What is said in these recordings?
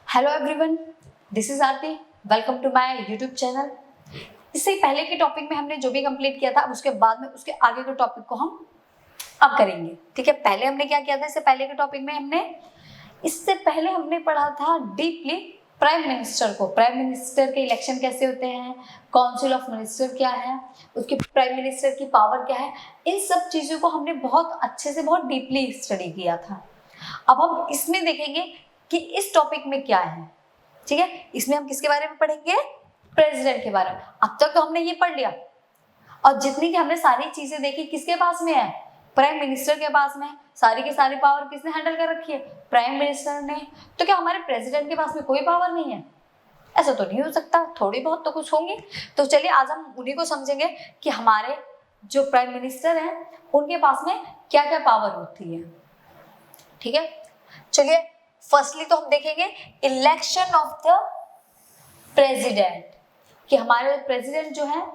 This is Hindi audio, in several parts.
Hello everyone, this is Aarti. Welcome to my YouTube channel. इससे पहले के टॉपिक में हमने जो भी कंप्लीट किया था, अब उसके बाद में उसके आगे के टॉपिक को हम अब करेंगे। ठीक है, पहले हमने क्या किया था? इससे पहले के टॉपिक में हमने पढ़ा था डीपली प्राइम मिनिस्टर को। प्राइम मिनिस्टर के इलेक्शन कैसे होते हैं, काउंसिल ऑफ मिनिस्टर क्या है, उसके प्राइम मिनिस्टर की पावर क्या है, इन सब चीज़ों को हमने बहुत अच्छे से, बहुत डीपली स्टडी किया था। अब हम इसमें देखेंगे कि इस टॉपिक में क्या है। ठीक है, इसमें हम किसके बारे में पढ़ेंगे? प्रेसिडेंट के बारे में। अब तक तो हमने ये पढ़ लिया, और जितनी की हमने सारी चीजें देखी किसके पास में है? प्राइम मिनिस्टर के पास में। सारी की सारी पावर किसने हैंडल कर रखी है? प्राइम मिनिस्टर ने। तो क्या हमारे प्रेसिडेंट के पास में कोई पावर नहीं है? ऐसा तो नहीं हो सकता, थोड़ी बहुत तो कुछ होंगी। तो चलिए आज हम उन्हीं को समझेंगे कि हमारे जो प्राइम मिनिस्टर हैं उनके पास में क्या क्या पावर होती है। ठीक है, चलिए फर्स्टली तो हम देखेंगे इलेक्शन ऑफ द प्रेसिडेंट, कि हमारे प्रेसिडेंट जो है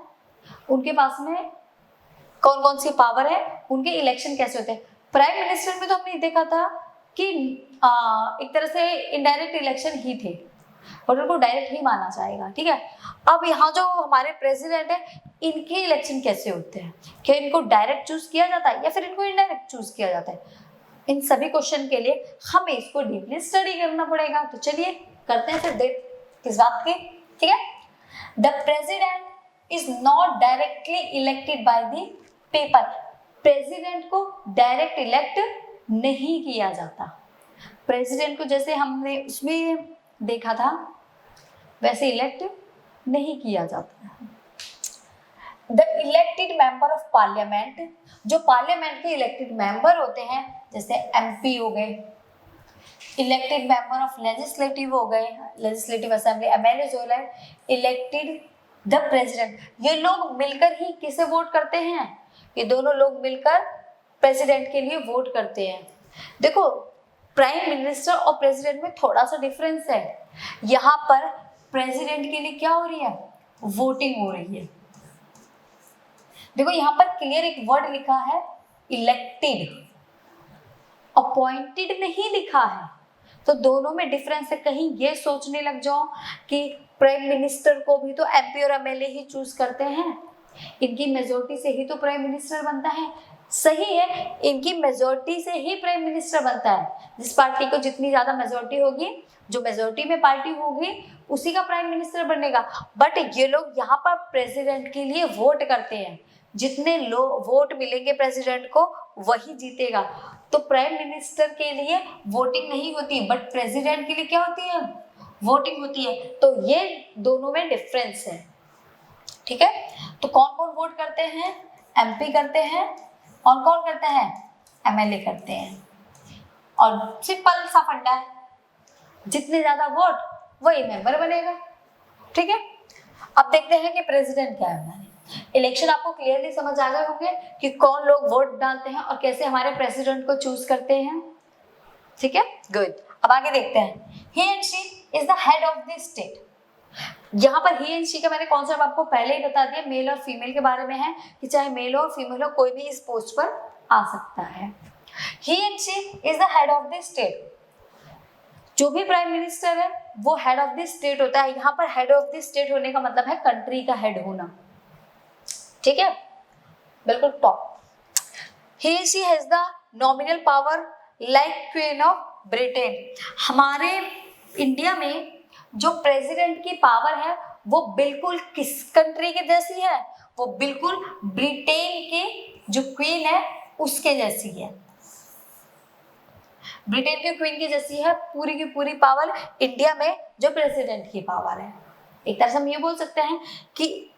उनके पास में कौन कौन सी पावर है, उनके इलेक्शन कैसे होते हैं। प्राइम मिनिस्टर में तो हमने देखा था कि एक तरह से इनडायरेक्ट इलेक्शन ही थे, और उनको डायरेक्ट ही माना जाएगा। ठीक है, अब यहाँ जो हमारे प्रेसिडेंट है इनके इलेक्शन कैसे होते हैं? क्या इनको डायरेक्ट चूज किया जाता है या फिर इनको इनडायरेक्ट चूज किया जाता है? इन सभी क्वेश्चन के लिए हमें इसको डीपली स्टडी करना पड़ेगा। तो चलिए करते हैं फिर देख किस बात की। ठीक है, the president is not directly elected by the people. President को डायरेक्ट इलेक्ट नहीं किया जाता। प्रेसिडेंट को जैसे हमने उसमें देखा था वैसे इलेक्ट नहीं किया जाता। The elected member of parliament, जो पार्लियामेंट के इलेक्टेड मेंबर होते हैं, जैसे एमपी हो गए, इलेक्टेड मेंबर ऑफ लेजिस्लेटिव हो गए, लेजिस्लेटिव असेंबली, एमएलए हो गए, इलेक्टेड द प्रेसिडेंट। ये लोग मिलकर ही किसे वोट करते हैं? ये दोनों लोग मिलकर प्रेसिडेंट के लिए वोट करते हैं। देखो, प्राइम मिनिस्टर और प्रेसिडेंट में थोड़ा सा डिफरेंस है। यहाँ पर प्रेसिडेंट के लिए क्या हो रही है? वोटिंग हो रही है। देखो यहाँ पर क्लियर एक वर्ड लिखा है इलेक्टेड, अपॉइंटेड नहीं लिखा है। तो दोनों में डिफरेंस है। कहीं ये सोचने लग जाओ कि प्राइम मिनिस्टर को भी तो एमपी और एमएलए ही चूज करते हैं, इनकी मेजोरिटी से ही तो प्राइम मिनिस्टर बनता है। सही है, इनकी मेजोरिटी से ही प्राइम मिनिस्टर बनता है। जिस पार्टी को जितनी ज्यादा मेजोरिटी होगी, जो मेजोरिटी में पार्टी होगी, उसी का प्राइम मिनिस्टर बनेगा। बट ये लोग यहाँ पर प्रेसिडेंट के लिए वोट करते हैं। जितने लोग वोट मिलेंगे प्रेसिडेंट को वही जीतेगा। तो प्राइम मिनिस्टर के लिए वोटिंग नहीं होती, बट प्रेसिडेंट के लिए क्या होती है? वोटिंग होती है। तो ये दोनों में डिफरेंस है। ठीक है, तो कौन कौन वोट करते हैं? एमपी करते हैं, और कौन करते हैं? एमएलए करते हैं। और सिंपल सा फंडा है, जितने ज्यादा वोट वही मेंबर बनेगा। ठीक है, अब देखते हैं कि प्रेसिडेंट क्या है हमारे। इलेक्शन आपको क्लियरली समझ आ गए होंगे कि कौन लोग वोट डालते हैं और कैसे हमारे प्रेसिडेंट को चूज करते हैं। ठीक है, गुड। अब आगे देखते हैं। He and she is the head of the state. यहाँ पर ही एंड शी का मैंने कॉन्सेप्ट आपको पहले ही बता दिया, मेल और फीमेल के बारे में है कि चाहे मेल हो और फीमेल हो, कोई भी इस पोस्ट पर आ सकता है। He and she is the head of the state. जो भी प्राइम मिनिस्टर है वो हेड ऑफ द स्टेट होता है। यहाँ पर हेड ऑफ द स्टेट होने का मतलब है कंट्री का हेड होना। ठीक है, बिल्कुल top. He she has the nominal power like queen of Britain. हमारे इंडिया में जो प्रेसिडेंट की पावर है वो बिल्कुल किस कंट्री के जैसी है? वो बिल्कुल ब्रिटेन के जो क्वीन है उसके जैसी है। ब्रिटेन की क्वीन की जैसी है पूरी की पूरी पावर इंडिया में जो प्रेसिडेंट की पावर है। एक तरह से हम ये बोल सकते हैं कि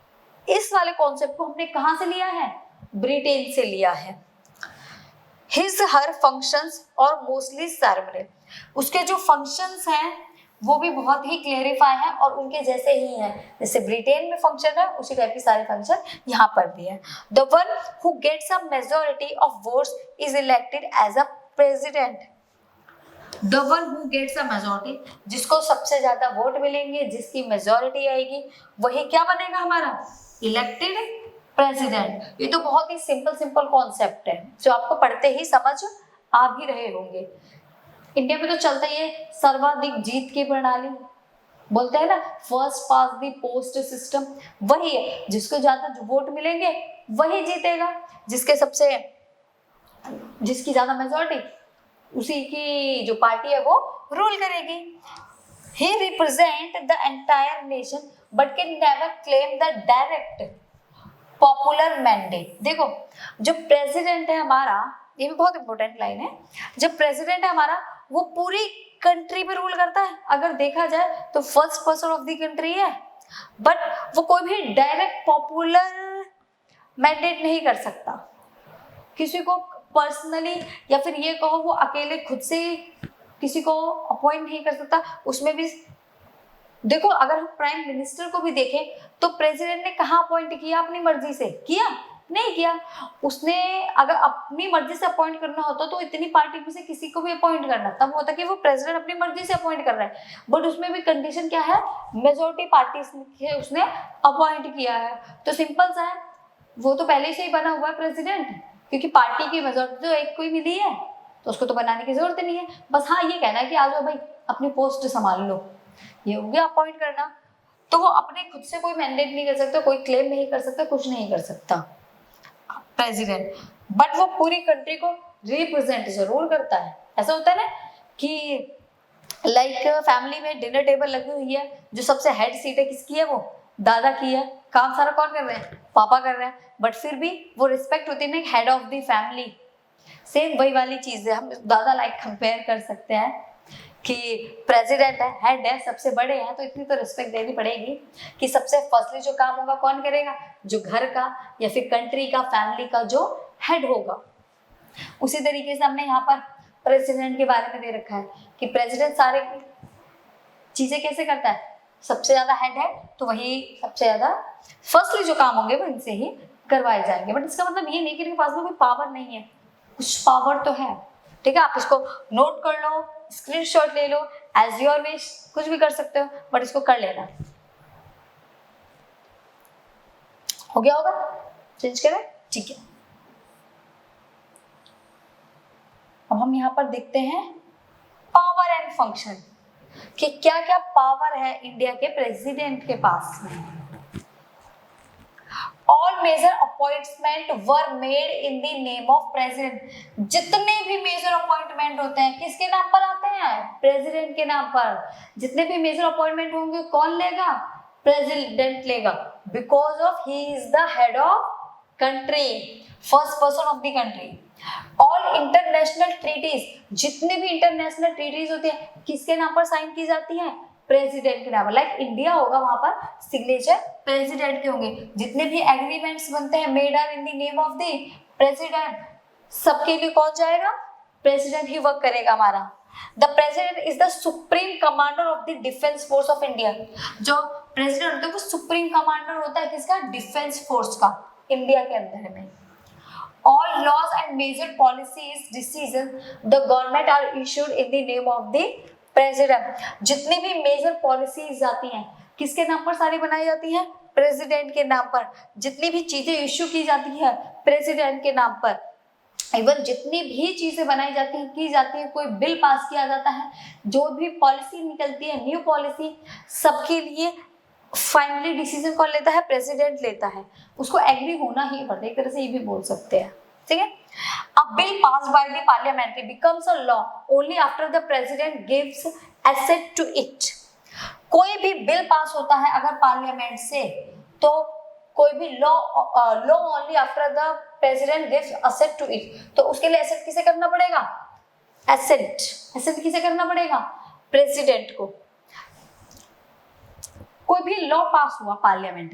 इस वाले कॉन्सेप्ट को हमने कहां से लिया है? ब्रिटेन से लिया है। हिज हर फंक्शंस और मोस्टली सेरेमनी, उसके जो फंक्शंस हैं वो भी बहुत ही क्लेरिफाई है और उनके जैसे ही हैं। जैसे ब्रिटेन में फंक्शन है उसी टाइप के सारे फंक्शन यहाँ पर भी है। The one who gets a majority of votes is elected as a president. The one who gets a majority, जिसको सबसे ज्यादा वोट मिलेंगे, जिसकी मेजॉरिटी आएगी, वही क्या बनेगा? हमारा इलेक्टेड प्रेसिडेंट। ये तो बहुत ही सिंपल कॉन्सेप्ट है जो आपको पढ़ते ही समझ आ भी रहे होंगे। इंडिया में तो चलता ही है सर्वाधिक जीत की प्रणाली, बोलते हैं ना first pass the post system. वही है, जिसको ज्यादा वोट मिलेंगे वही जीतेगा, जिसकी ज्यादा मेजोरिटी, उसी की जो पार्टी है वो रूल करेगी। He represent the entire nation but can never claim the direct popular mandate। देखो जो प्रेसिडेंट है हमारा, ये भी बहुत इंपॉर्टेंट लाइन है, जब प्रेसिडेंट है हमारा वो पूरी कंट्री पे रूल करता है। अगर देखा जाए तो first person of the country है, बट वो कोई भी डायरेक्ट पॉपुलर मैंडेट नहीं कर सकता, किसी को पर्सनली, या फिर ये कहो वो अकेले खुद से किसी को अपॉइंट नहीं कर सकता। उसमें भी देखो, अगर हम प्राइम मिनिस्टर को भी देखें तो प्रेसिडेंट ने कहाँ अपॉइंट किया, अपनी मर्जी से किया? नहीं किया। उसने अगर अपनी मर्जी से अपॉइंट करना होता तो इतनी पार्टी में से किसी को भी अपॉइंट करना तब होता कि वो प्रेसिडेंट अपनी मर्जी से अपॉइंट कर रहा है, बट उसमें भी कंडीशन क्या है, मेजोरिटी पार्टी से उसने अपॉइंट किया है। तो सिंपल सा है, वो तो पहले से ही बना हुआ है प्रेसिडेंट, क्योंकि पार्टी की मेजोरिटी तो एक को ही मिली है, तो उसको तो बनाने की जरूरत नहीं है। बस हाँ ये कहना है कि आ जाओ भाई अपनी पोस्ट संभाल लो, ये हो गया अपॉइंट करना। तो वो अपने खुद से कोई मैंडेट नहीं कर सकता, कोई क्लेम नहीं कर सकता, कुछ नहीं कर सकता प्रेसिडेंट, बट वो पूरी कंट्री को रिप्रेजेंट जरूर करता है। ऐसा होता है ना कि लाइक फैमिली में डिनर टेबल लगी हुई है, जो सबसे हेड सीट है किसकी है, वो दादा की है, काम सारा कौन कर रहे हैं, पापा कर रहे हैं, बट फिर भी वो रिस्पेक्ट होती है ना head of the family. Same वही वाली चीज है, हम दादा लाइक कंपेयर कर सकते हैं कि प्रेसिडेंट है, हेड है, सबसे बड़े हैं, तो इतनी तो रिस्पेक्ट देनी पड़ेगी कि सबसे फर्स्टली जो काम होगा कौन करेगा, जो घर का या फिर कंट्री का, फैमिली का जो हेड होगा। उसी तरीके से हमने यहाँ पर प्रेसिडेंट के बारे में दे रखा है कि प्रेसिडेंट सारे चीजें कैसे करता है, सबसे ज्यादा हेड है तो वही सबसे ज्यादा फर्स्टली जो काम होंगे वो इनसे ही करवाए जाएंगे। बट इसका मतलब ये नहीं कि इनके पास में कोई पावर नहीं है, कुछ पावर तो है। ठीक है, आप इसको नोट कर लो, स्क्रीनशॉट ले लो, एज योर विश, कुछ भी कर सकते हो, बट इसको कर लेना। हो गया होगा, चेंज करें, ठीक है। अब हम यहाँ पर देखते हैं पावर एंड फंक्शन कि क्या क्या पावर है इंडिया के प्रेसिडेंट के पास में। All major appointment were made in the name of president. जितने भी मेजर अपॉइंटमेंट होते हैं किसके नाम पर आते हैं, प्रेसिडेंट के नाम पर। जितने भी मेजर अपॉइंटमेंट होंगे कौन लेगा, प्रेसिडेंट लेगा, because of he is the head of country, first person of the country. All international treaties, जितने भी इंटरनेशनल ट्रीटीज होती है किसके नाम पर साइन की जाती है, प्रेसिडेंट के नाम पर। लाइक इंडिया होगा वहां पर सिग्नेचर प्रेसिडेंट के होंगे। जितने भी एग्रीमेंट्स बनते हैं made are in the name of the president, सबके लिए कौन जाएगा, प्रेसिडेंट ही वर्क करेगा हमारा। The president is the supreme commander of the defence force of India. जो प्रेसिडेंट होता है वो सुप्रीम कमांडर होता है किसका, डिफेंस फोर्स का, इंडिया के अंदर में। All laws and major policies decisions the government are issued in the name of the president। जितनी भी मेजर पॉलिसीज आती हैं किसके नाम पर सारी बनाई जाती हैं, प्रेसिडेंट के नाम पर। जितनी भी चीजें इश्यू की जाती है प्रेसिडेंट के नाम पर। इवन जितनी भी चीजें बनाई जाती हैं, की जाती है, कोई बिल पास किया जाता है, जो भी पॉलिसी निकलती है, न्यू पॉलिसी, सबके लिए फाइनली डिसीजन कौन लेता है, प्रेसिडेंट लेता है। उसको एग्री होना ही पड़ता है, एक तरह से ये भी बोल सकते हैं। ठीक है, a bill passed by the parliament becomes a law only after the president gives assent to it. कोई भी बिल पास होता है अगर पार्लियामेंट से, तो कोई भी law only after the president gives assent to it. तो उसके लिए एसेट किसे करना पड़ेगा, एसेट किसे करना पड़ेगा, प्रेसिडेंट को। कोई भी लॉ पास हुआ पार्लियामेंट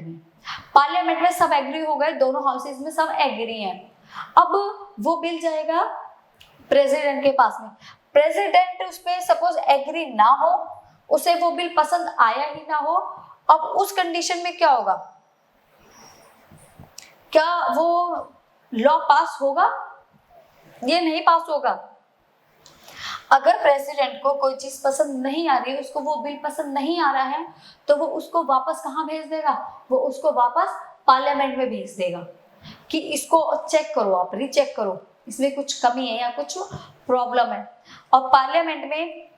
में सब एग्री हो गए, दोनों हाउसेज में सब एग्री हैं। अब वो बिल जाएगा प्रेसिडेंट के पास में, प्रेसिडेंट उस पर सपोज एग्री ना हो, उसे वो बिल पसंद आया ही ना हो, अब उस कंडीशन में क्या होगा, क्या वो लॉ पास होगा, ये नहीं पास होगा। अगर प्रेसिडेंट को कोई चीज पसंद नहीं आ रही है, उसको वो बिल पसंद नहीं आ रहा है, तो वो उसको वापस कहाँ भेज देगा, वो उसको वापस पार्लियामेंट में भेज देगा कि इसको चेक करो, आप रीचेक करो, इसमें कुछ कमी है या कुछ प्रॉब्लम है। और पार्लियामेंट में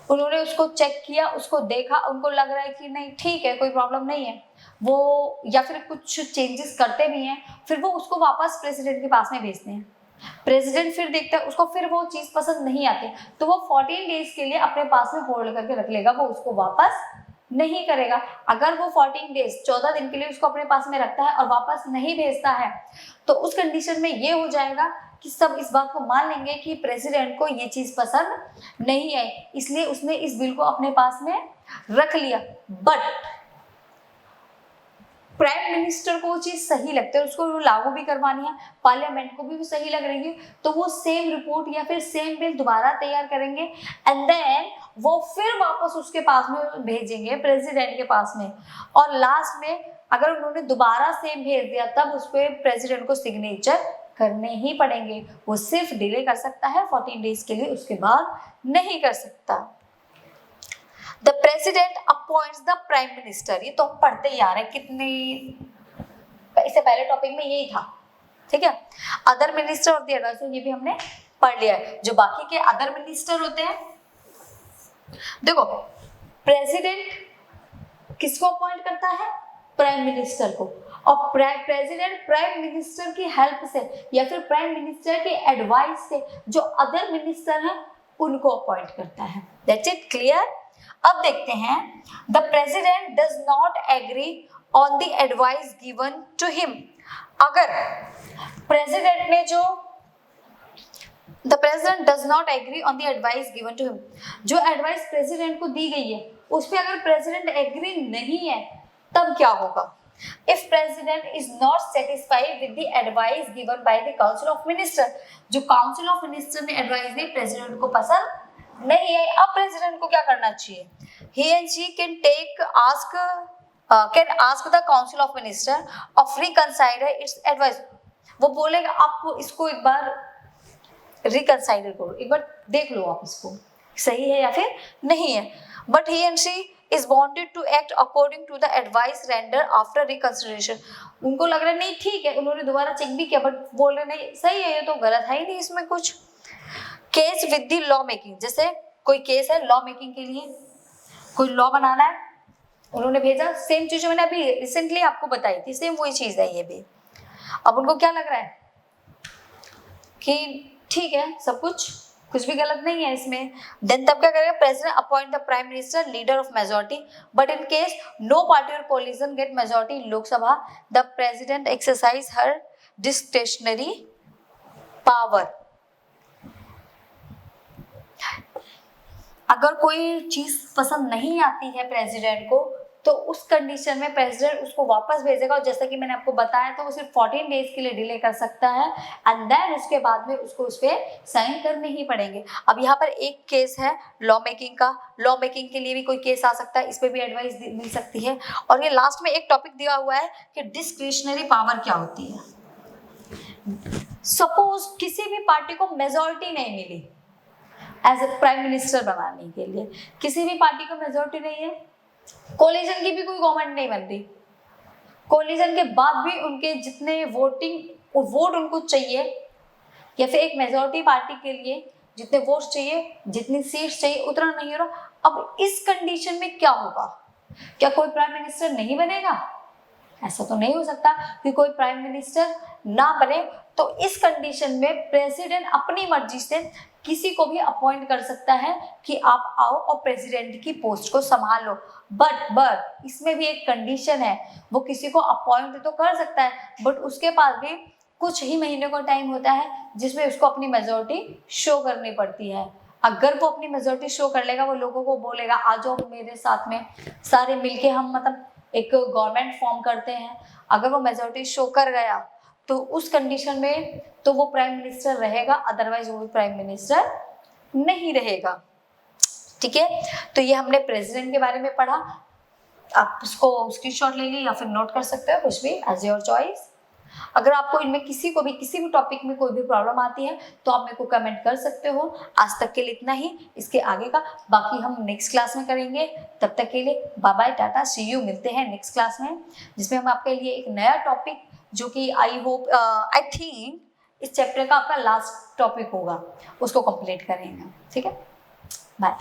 उन्होंने उसको चेक किया, उसको देखा, उनको लग रहा है कि नहीं ठीक है, कोई प्रॉब्लम नहीं है वो, या फिर कुछ चेंजेस करते भी हैं, फिर वो उसको वापस प्रेसिडेंट के पास में भेजते हैं। प्रेसिडेंट फिर देखता है, उसको फिर वो चीज पसंद नहीं आती, तो वो 14 डेज के लिए अपने पास में होल्ड करके रख लेगा, वो उसको वापस नहीं करेगा। अगर वो 14 डेज 14 दिन के लिए उसको अपने पास में रखता है और वापस नहीं भेजता है, तो उस कंडीशन में ये हो जाएगा कि सब इस बात को मान लेंगे कि प्रेसिडेंट को ये चीज पसंद नहीं आई, इसलिए उसने इस बिल को अपने पास में रख लिया। बट प्राइम मिनिस्टर को वो चीज सही लगती है, उसको लागू भी करवानी है, पार्लियामेंट को भी वो सही लग रही है, तो वो सेम रिपोर्ट या फिर सेम बिल दोबारा तैयार करेंगे एंड देन वो फिर वापस उसके पास में भेजेंगे, प्रेसिडेंट के पास में। और लास्ट में अगर उन्होंने दोबारा सेम भेज दिया, तब उस पर प्रेसिडेंट को सिग्नेचर करने ही पड़ेंगे। वो सिर्फ डिले कर सकता है 14 डेज के लिए, उसके बाद नहीं कर सकता। The president appoints the prime minister, ये तो हम पढ़ते ही आ रहे हैं, कितने इससे पहले टॉपिक में यही था, ठीक है। Other minister of the adviser, ये भी हमने पढ़ लिया है। जो बाकी के अदर मिनिस्टर होते हैं, देखो प्रेसिडेंट किसको अपॉइंट करता है? प्राइम मिनिस्टर को। और प्रेसिडेंट प्राइम मिनिस्टर की हेल्प से या फिर प्राइम मिनिस्टर की एडवाइस से जो अदर मिनिस्टर हैं उनको अपॉइंट करता है। That's it, clear. अब देखते हैं, the president does not agree on the advice given to him. अगर प्रेसिडेंट ने the president does not agree on the advice given to him, जो एडवाइस प्रेसिडेंट को दी गई है उस पर अगर प्रेसिडेंट एग्री नहीं है, तब क्या होगा? If president is not satisfied with the advice given by the council of minister, जो council of minister ने एडवाइस दी प्रेसिडेंट को पसंद नहीं है, अब प्रेसिडेंट को क्या करना चाहिए? He and she can ask the council of minister of reconsider its advice। वो बोलेगा आपको इसको एक बार रिकंसाइडर करो, एक बार देख लो आप इसको सही है या फिर नहीं है। But he and she is wanted to act according to the advice rendered after reconsideration। उनको लग रहा है नहीं ठीक है, उन्होंने दोबारा चेक भी किया बट बोल रहे नहीं सही है, ये तो गलत है ही नहीं इसमें कुछ। Case with the law making, जैसे कोई केस है लॉ मेकिंग के लिए, कोई लॉ बनाना है, उन्होंने भेजा, सेम चीज मैंने अभी रिसेंटली आपको बताई थी, सेम वही चीज है ये भी। अब उनको क्या लग रहा है कि ठीक है, सब कुछ भी गलत नहीं है इसमें, देन तब क्या करेगा? President appoint the prime minister leader of majority, but in case no party or coalition get majority in Lok Sabha, the president exercise her discretionary power. अगर कोई चीज पसंद नहीं आती है प्रेसिडेंट को, तो उस कंडीशन में प्रेसिडेंट उसको वापस भेजेगा, और जैसा कि मैंने आपको बताया था वो सिर्फ 14 डेज के लिए डिले कर सकता है एंड देन उसके बाद में उसको उस पर साइन करने ही पड़ेंगे। अब यहाँ पर एक केस है लॉ मेकिंग का, लॉ मेकिंग के लिए भी कोई केस आ सकता है, इस पर भी एडवाइस मिल सकती है। और ये लास्ट में एक टॉपिक दिया हुआ है कि डिस्क्रिशनरी पावर क्या होती है। सपोज किसी भी पार्टी को मेजॉरिटी नहीं मिली एज ए प्राइम मिनिस्टर बनाने के लिए, किसी भी पार्टी को मेजॉरिटी नहीं है, कोलिजन की भी कोई गवर्नमेंट नहीं बनती, कोलिजन के बाद भी उनके जितने वोट उनको चाहिए या फिर एक मेजॉरिटी पार्टी के लिए जितने वोट चाहिए, जितनी सीट्स चाहिए, उतना नहीं हो रहा। अब इस कंडीशन में क्या होगा? क्या कोई प्राइम मिनिस्टर नहीं बनेगा? ऐसा तो नहीं हो सकता कि कोई प्राइम मिनिस्टर ना बने। तो इस कंडीशन में प्रेसिडेंट अपनी मर्जी से किसी को भी अपॉइंट कर सकता है कि आप आओ और प्रेसिडेंट की पोस्ट को संभाल लो। बट इसमें भी एक कंडीशन है, वो किसी को अपॉइंट तो कर सकता है बट उसके पास भी कुछ ही महीने का टाइम होता है जिसमें उसको अपनी मेजॉरिटी शो करनी पड़ती है। अगर वो अपनी मेजॉरिटी शो कर लेगा, वो लोगों को बोलेगा आ जाओ मेरे साथ में, सारे मिलके हम मतलब एक गवर्नमेंट फॉर्म करते हैं, अगर वो मेजॉरिटी शो कर गया तो उस कंडीशन में तो वो प्राइम मिनिस्टर रहेगा, अदरवाइज वो प्राइम मिनिस्टर नहीं रहेगा। ठीक है, तो ये हमने प्रेसिडेंट के बारे में पढ़ा। आप इसको स्क्रीनशॉट ले लीजिए या फिर नोट कर सकते हो, कुछ भी एज योर चॉइस। अगर आपको इनमें किसी भी टॉपिक में कोई भी प्रॉब्लम आती है तो आप मेरे को कमेंट कर सकते हो। आज तक के लिए इतना ही, इसके आगे का बाकी हम नेक्स्ट क्लास में करेंगे। तब तक के लिए bye bye, tata, see you. मिलते हैं नेक्स्ट क्लास में जिसमें हम आपके लिए एक नया टॉपिक, जो कि आई थिंक इस चैप्टर का आपका लास्ट टॉपिक होगा, उसको कंप्लीट करेंगे। ठीक है, बाय।